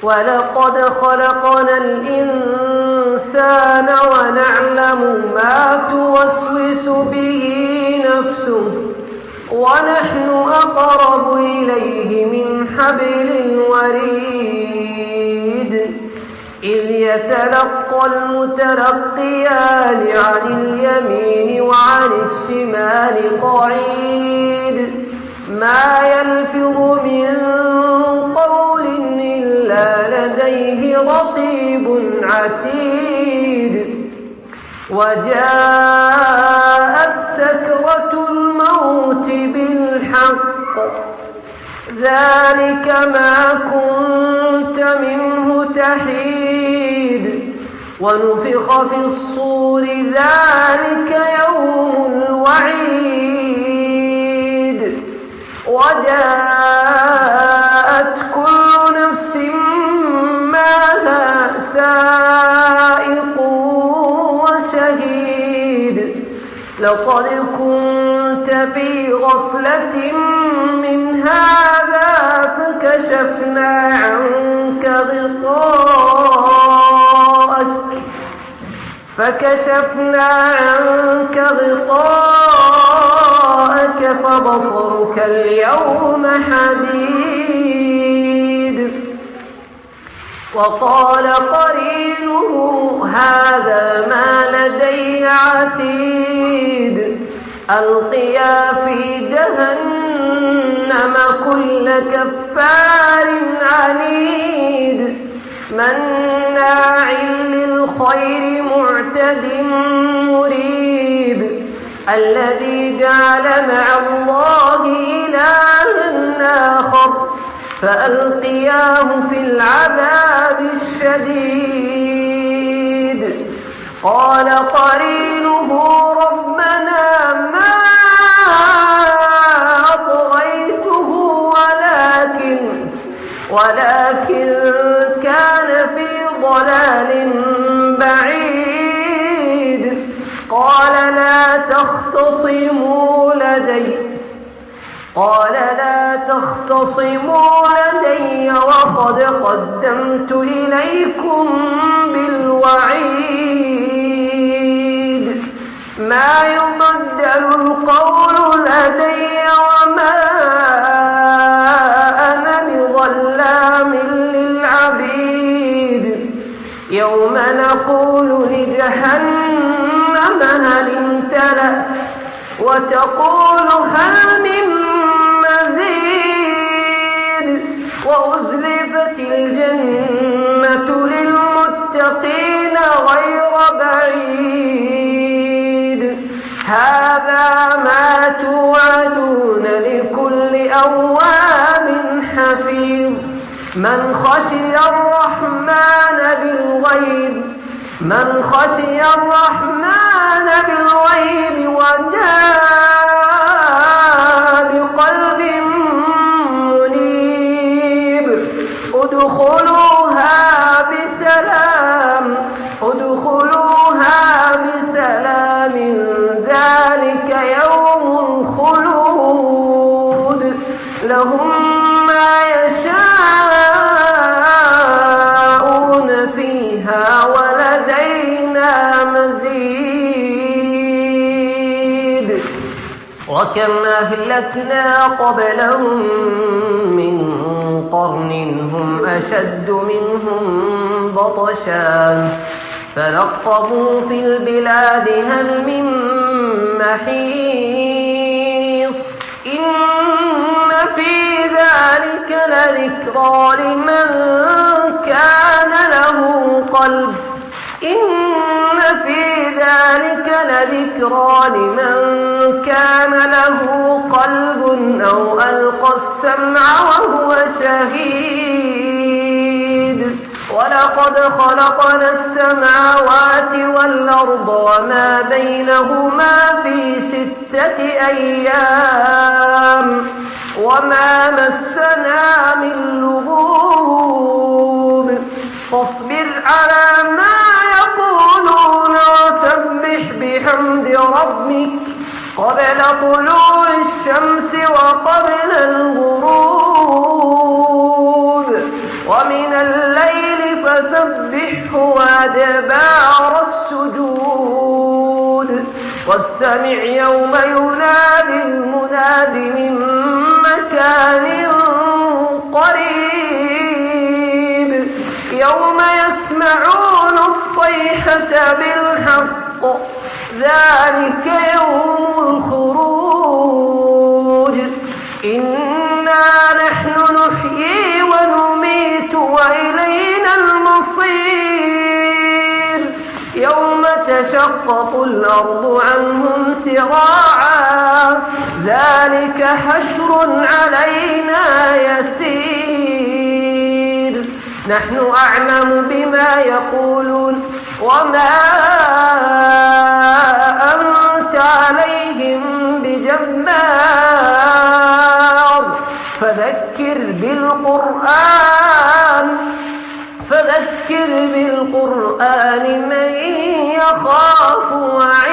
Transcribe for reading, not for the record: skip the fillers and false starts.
ولقد خلقنا الإنسان ونعلم ما توسوس به نفسه ونحن أقرب إليه من حبل الوريد إذ يتلقى المتلقيان عن اليمين وعن الشمال قعيد ما يلفظ من قول إلا لديه رقيب عتيد وجاءت سكرة الموت بالحق ذلك ما كنت منه تحيد ونفخ في الصور ذلك يوم الوعيد وجاءت كل نفس معها سائق وشهيد لقد كنت في غفلة من هذا فكشفنا عنك غطاءك فبصرك اليوم حديد وقال قرينه هذا ما لدي عتيد ألقيا في جهنم كل كفار عنيد مناع للخير معتد مريب الذي جعل مع الله إلها آخر فألقياه في العذاب الشديد قال قرينه ربنا ما أطغيته ولكن كان في ضلال بعيد قال لا تختصموا لدي وقد قدمت إليكم بالوعيد ما يبدل القول لدي وما أنا بظلام للعبيد يوم نقول لجهنم هل امتلأت وتقول هل من مزيد وأزلفت الجنة للمتقين غير بعيد هذا ما توعدون لكل أواب حفيظ من خشي الرحمن بالغيب وجاء بقلب منيب ادخلوها بسلام ذلك يوم الخلود لهم ما يشاءون فيها ولدينا مزيد وكم أهلكنا قبلهم من قرن هم أشد منهم بطشا فنقبوا في البلاد هل من محيص إن في ذلك لذكرى لمن كان له قلب أو ألقى السمع وهو شهيد ولقد خلقنا السماوات والأرض وما بينهما في 6 أيام وما مسنا من لغوب فاصبر على ما يقولون وسبح بحمد ربك قبل طلوع الشمس وقبل الغروب ومن الليل فسبحه وأدبار السجود واستمع يوم ينادي المناد من مكان قريب يوم يسمعون الصيحة بالحق ذلك يوم الخروج إنا نحن نحيي ونميت وإلينا المصير يوم تشقق الأرض عنهم سراعا ذلك حشر علينا يسير نحن أعلم بما يقولون وما أنت عليهم بجبار فذكر بالقرآن من يخاف وعيد